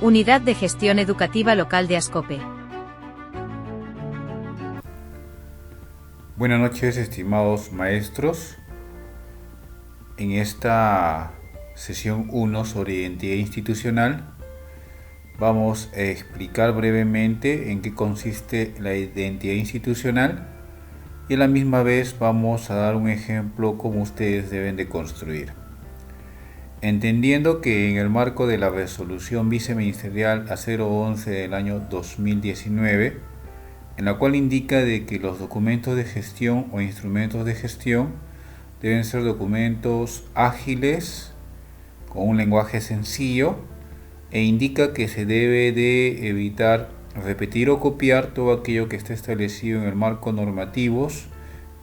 Unidad de Gestión Educativa Local de Ascope. Buenas noches, estimados maestros. En esta sesión 1 sobre identidad institucional vamos a explicar brevemente en qué consiste la identidad institucional y a la misma vez vamos a dar un ejemplo cómo ustedes deben de construir. Entendiendo que en el marco de la resolución viceministerial A011 del año 2019, en la cual indica de que los documentos de gestión o instrumentos de gestión deben ser documentos ágiles, con un lenguaje sencillo, e indica que se debe de evitar repetir o copiar todo aquello que esté establecido en el marco normativos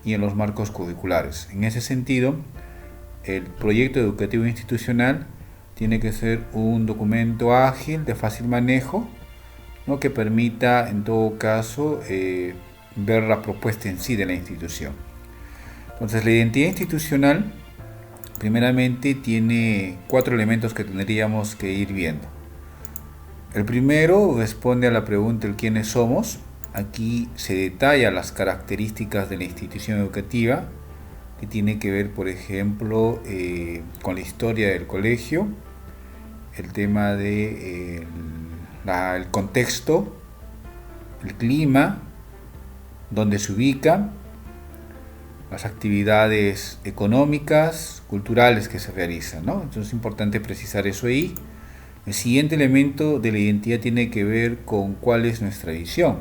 y en los marcos curriculares. En ese sentido, el proyecto educativo institucional tiene que ser un documento ágil, de fácil manejo, ¿no? Que permita en todo caso ver la propuesta en sí de la institución. Entonces, la identidad institucional primeramente tiene 4 elementos que tendríamos que ir viendo. El primero responde a la pregunta el quiénes somos. Aquí se detalla las características de la institución educativa, que tiene que ver, por ejemplo, con la historia del colegio, el tema de el contexto, el clima, dónde se ubica, las actividades económicas, culturales que se realizan, ¿no? Entonces es importante precisar eso ahí. El siguiente elemento de la identidad tiene que ver con cuál es nuestra visión.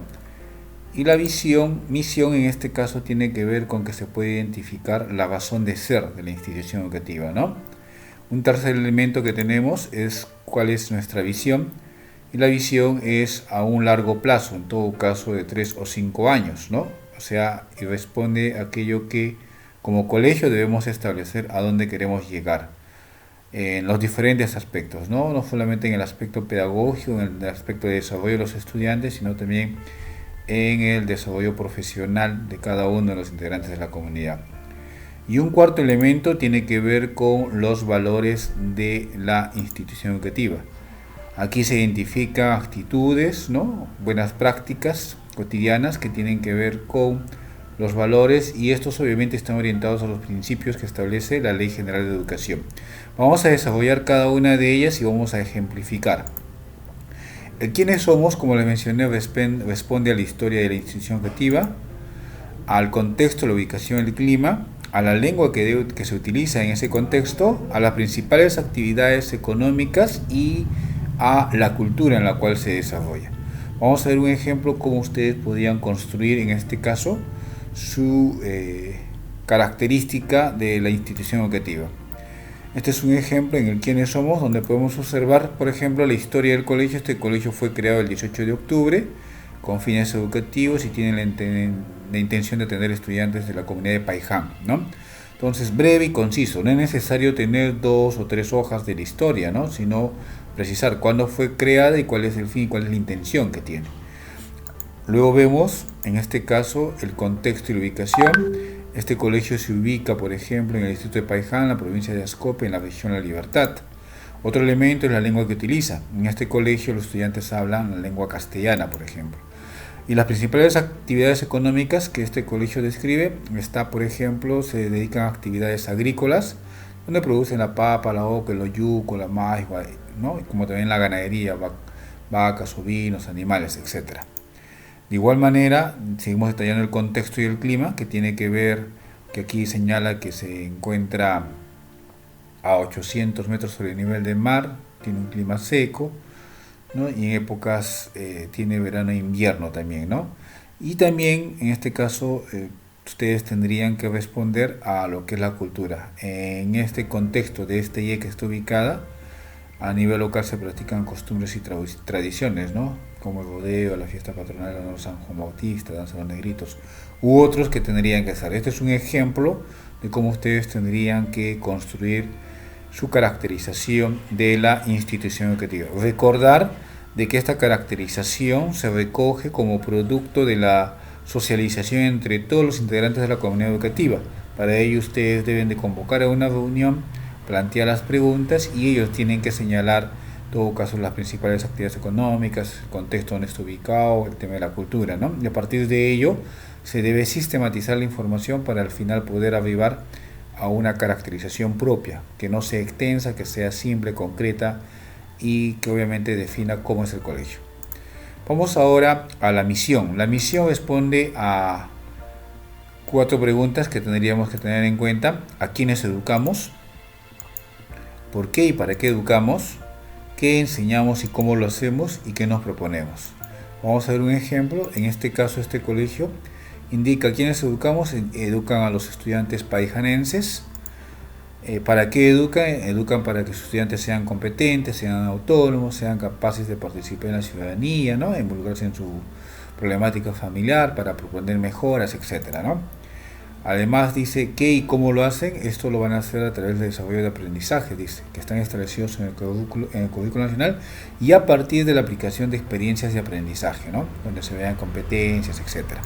Y la misión en este caso tiene que ver con que se puede identificar la razón de ser de la institución educativa, ¿no? Un tercer elemento que tenemos es cuál es nuestra visión. Y la visión es a un largo plazo, en todo caso de 3 o 5 años, ¿no? O sea, y responde a aquello que como colegio debemos establecer a dónde queremos llegar en los diferentes aspectos, ¿no? No solamente en el aspecto pedagógico, en el aspecto de desarrollo de los estudiantes, sino también en el desarrollo profesional de cada uno de los integrantes de la comunidad. Y un cuarto elemento tiene que ver con los valores de la institución educativa. Aquí se identifican actitudes, ¿no? Buenas prácticas cotidianas que tienen que ver con los valores, y estos obviamente están orientados a los principios que establece la Ley General de Educación. Vamos a desarrollar cada una de ellas y vamos a ejemplificar. El quiénes somos, como les mencioné, responde a la historia de la institución educativa, al contexto, la ubicación, el clima, a la lengua que se utiliza en ese contexto, a las principales actividades económicas y a la cultura en la cual se desarrolla. Vamos a ver un ejemplo cómo ustedes podrían construir en este caso su característica de la institución educativa. Este es un ejemplo en el quiénes somos, donde podemos observar, por ejemplo, la historia del colegio. Este colegio fue creado el 18 de octubre con fines educativos y tiene la intención de tener estudiantes de la comunidad de Paiján, ¿no? Entonces, breve y conciso, no es necesario tener 2 o 3 hojas de la historia, ¿no? Sino precisar cuándo fue creada y cuál es el fin y cuál es la intención que tiene. Luego vemos, en este caso, el contexto y la ubicación. Este colegio se ubica, por ejemplo, en el distrito de Paiján, en la provincia de Ascope, en la región La Libertad. Otro elemento es la lengua que utiliza. En este colegio los estudiantes hablan la lengua castellana, por ejemplo. Y las principales actividades económicas que este colegio describe por ejemplo, se dedican a actividades agrícolas, donde producen la papa, la oca, el oyuco, la maíz, ¿no? Como también la ganadería, vacas, ovinos, animales, etc. De igual manera, seguimos detallando el contexto y el clima, que tiene que ver, que aquí señala que se encuentra a 800 metros sobre el nivel del mar, tiene un clima seco, ¿no? Y en épocas tiene verano e invierno también, ¿no? Y también, en este caso, ustedes tendrían que responder a lo que es la cultura. En este contexto de esta IE que está ubicada, a nivel local se practican costumbres y tradiciones, ¿no? Como el rodeo, la fiesta patronal de San Juan Bautista, danza de los negritos, u otros que tendrían que hacer. Este es un ejemplo de cómo ustedes tendrían que construir su caracterización de la institución educativa. Recordar de que esta caracterización se recoge como producto de la socialización entre todos los integrantes de la comunidad educativa. Para ello ustedes deben de convocar a una reunión, plantear las preguntas y ellos tienen que señalar todo caso las principales actividades económicas, el contexto donde está ubicado, el tema de la cultura, ¿no? Y a partir de ello se debe sistematizar la información para al final poder arribar a una caracterización propia, que no sea extensa, que sea simple, concreta y que obviamente defina cómo es el colegio. Vamos ahora a la misión. La misión responde a 4 preguntas que tendríamos que tener en cuenta: ¿a quiénes educamos? ¿Por qué y para qué educamos? ¿Qué enseñamos y cómo lo hacemos? ¿Y qué nos proponemos? Vamos a ver un ejemplo. En este caso, este colegio indica a quiénes educamos. Educan a los estudiantes paijanenses. ¿Para qué educan? Educan para que sus estudiantes sean competentes, sean autónomos, sean capaces de participar en la ciudadanía, ¿no? Involucrarse en su problemática familiar para proponer mejoras, etcétera, ¿no? Además dice qué y cómo lo hacen. Esto lo van a hacer a través del desarrollo de aprendizaje, dice, que están establecidos en el currículo nacional y a partir de la aplicación de experiencias de aprendizaje, ¿no? Donde se vean competencias, etcétera.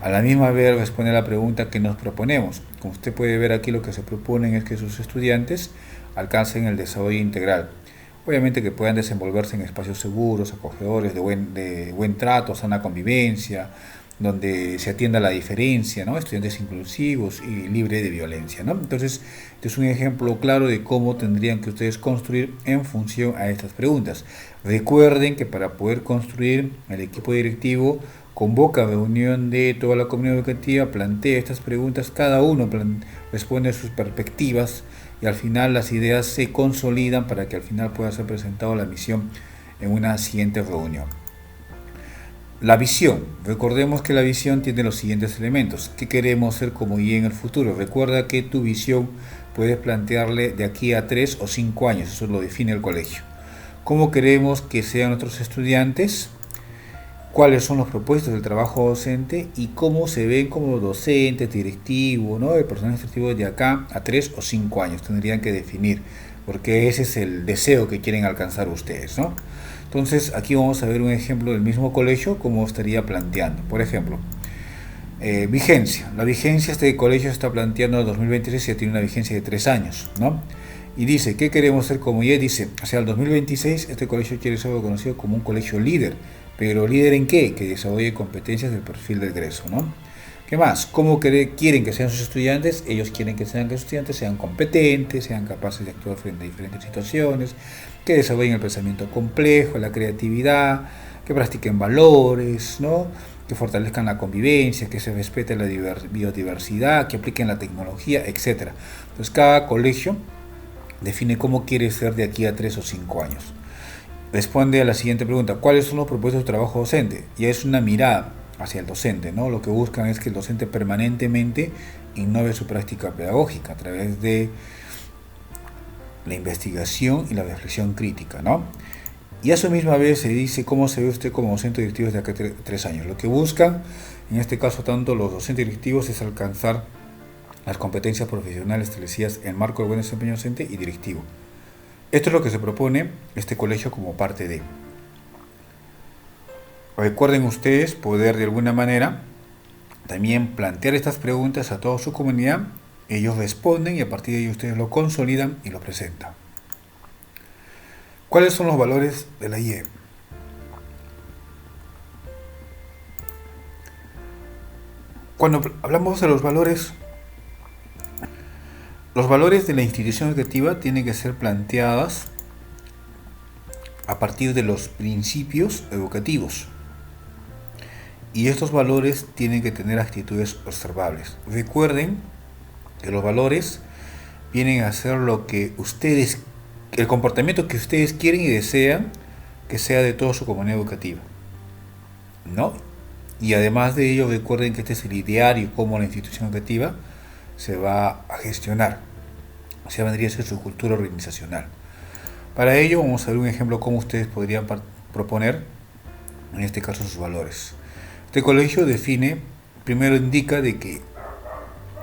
A la misma vez responde a la pregunta que nos proponemos. Como usted puede ver aquí, lo que se proponen es que sus estudiantes alcancen el desarrollo integral. Obviamente que puedan desenvolverse en espacios seguros, acogedores, de buen trato, sana convivencia, donde se atienda la diferencia, ¿no? Estudiantes inclusivos y libres de violencia, ¿no? Entonces, este es un ejemplo claro de cómo tendrían que ustedes construir en función a estas preguntas. Recuerden que para poder construir, el equipo directivo convoca reunión de toda la comunidad educativa, plantea estas preguntas, cada uno responde a sus perspectivas y al final las ideas se consolidan para que al final pueda ser presentado la misión en una siguiente reunión. La visión. Recordemos que la visión tiene los siguientes elementos. ¿Qué queremos ser como guía en el futuro? Recuerda que tu visión puedes plantearle de aquí a 3 o 5 años, eso lo define el colegio. ¿Cómo queremos que sean nuestros estudiantes? ¿Cuáles son los propósitos del trabajo docente? Y cómo se ven como docentes, directivos, ¿no? El personal administrativo de acá a 3 o 5 años tendrían que definir, porque ese es el deseo que quieren alcanzar ustedes, ¿no? Entonces aquí vamos a ver un ejemplo del mismo colegio, como estaría planteando. Por ejemplo, vigencia. La vigencia, este colegio está planteando en 2026, ya tiene una vigencia de 3 años, ¿no? Y dice, ¿qué queremos ser como IE? Dice, hacia el 2026 este colegio quiere ser reconocido como un colegio líder. ¿Pero líder en qué? Que desarrolle competencias del perfil de egreso, ¿no? ¿Qué más? ¿Cómo quieren que sean sus estudiantes? Ellos quieren que sus estudiantes sean competentes, sean capaces de actuar frente a diferentes situaciones, que desarrollen el pensamiento complejo, la creatividad, que practiquen valores, ¿no? Que fortalezcan la convivencia, que se respete la biodiversidad, que apliquen la tecnología, etc. Entonces cada colegio define cómo quiere ser de aquí a 3 o 5 años. Responde a la siguiente pregunta: ¿cuáles son los propósitos de trabajo docente? Ya es una mirada hacia el docente, ¿no? Lo que buscan es que el docente permanentemente innove su práctica pedagógica a través de la investigación y la reflexión crítica, ¿no? Y a su misma vez se dice cómo se ve usted como docente directivo desde acá a 3 años. Lo que buscan, en este caso tanto los docentes directivos, es alcanzar las competencias profesionales establecidas en el marco del buen desempeño docente y directivo. Esto es lo que se propone este colegio como parte de. Recuerden ustedes poder de alguna manera también plantear estas preguntas a toda su comunidad. Ellos responden y a partir de ello ustedes lo consolidan y lo presentan. ¿Cuáles son los valores de la IE? Cuando hablamos de los valores de la institución educativa tienen que ser planteadas a partir de los principios educativos. Y estos valores tienen que tener actitudes observables. Recuerden que los valores vienen a ser lo que ustedes, el comportamiento que ustedes quieren y desean que sea de toda su comunidad educativa, ¿no? Y además de ello, recuerden que este es el ideario cómo la institución educativa se va a gestionar. O sea, vendría a ser su cultura organizacional. Para ello vamos a ver un ejemplo cómo ustedes podrían proponer, en este caso, sus valores. Este colegio define, primero indica de que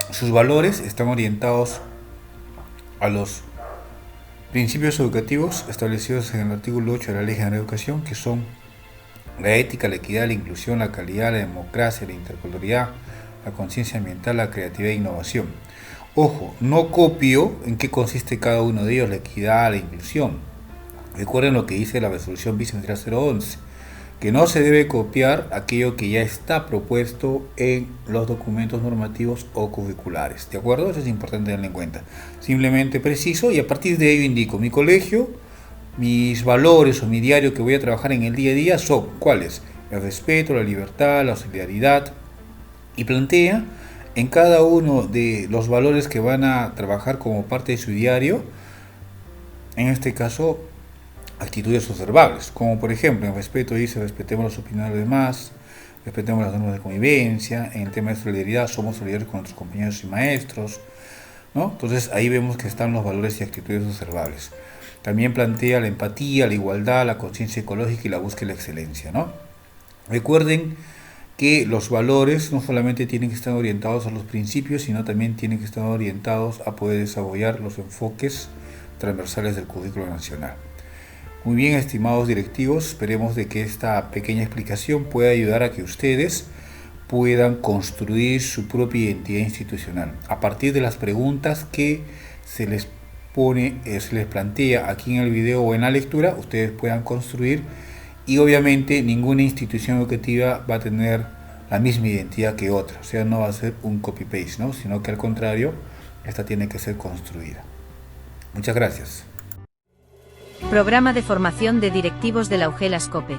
sus valores están orientados a los principios educativos establecidos en el artículo 8 de la Ley General de Educación, que son la ética, la equidad, la inclusión, la calidad, la democracia, la interculturalidad, la conciencia ambiental, la creatividad e innovación. Ojo, no copio en qué consiste cada uno de ellos, la equidad, la inclusión. Recuerden lo que dice la resolución bicentenaria 011, que no se debe copiar aquello que ya está propuesto en los documentos normativos o curriculares, ¿de acuerdo? Eso es importante tenerlo en cuenta. Simplemente preciso y a partir de ello indico mi colegio, mis valores o mi diario que voy a trabajar en el día a día son, ¿cuáles? El respeto, la libertad, la solidaridad, y plantea en cada uno de los valores que van a trabajar como parte de su diario, en este caso, actitudes observables, como por ejemplo, en respeto dice, respetemos las opiniones de los demás, respetemos las normas de convivencia, en el tema de solidaridad, somos solidarios con nuestros compañeros y maestros, ¿no? Entonces ahí vemos que están los valores y actitudes observables. También plantea la empatía, la igualdad, la conciencia ecológica y la búsqueda de la excelencia, ¿no? Recuerden que los valores no solamente tienen que estar orientados a los principios, sino también tienen que estar orientados a poder desarrollar los enfoques transversales del currículo nacional. Muy bien, estimados directivos, esperemos de que esta pequeña explicación pueda ayudar a que ustedes puedan construir su propia identidad institucional a partir de las preguntas que se les plantea aquí en el video o en la lectura. Ustedes puedan construir, y obviamente ninguna institución educativa va a tener la misma identidad que otra, o sea, no va a ser un copy-paste, ¿no? Sino que al contrario, esta tiene que ser construida. Muchas gracias. Programa de formación de directivos de la UGEL Ascope.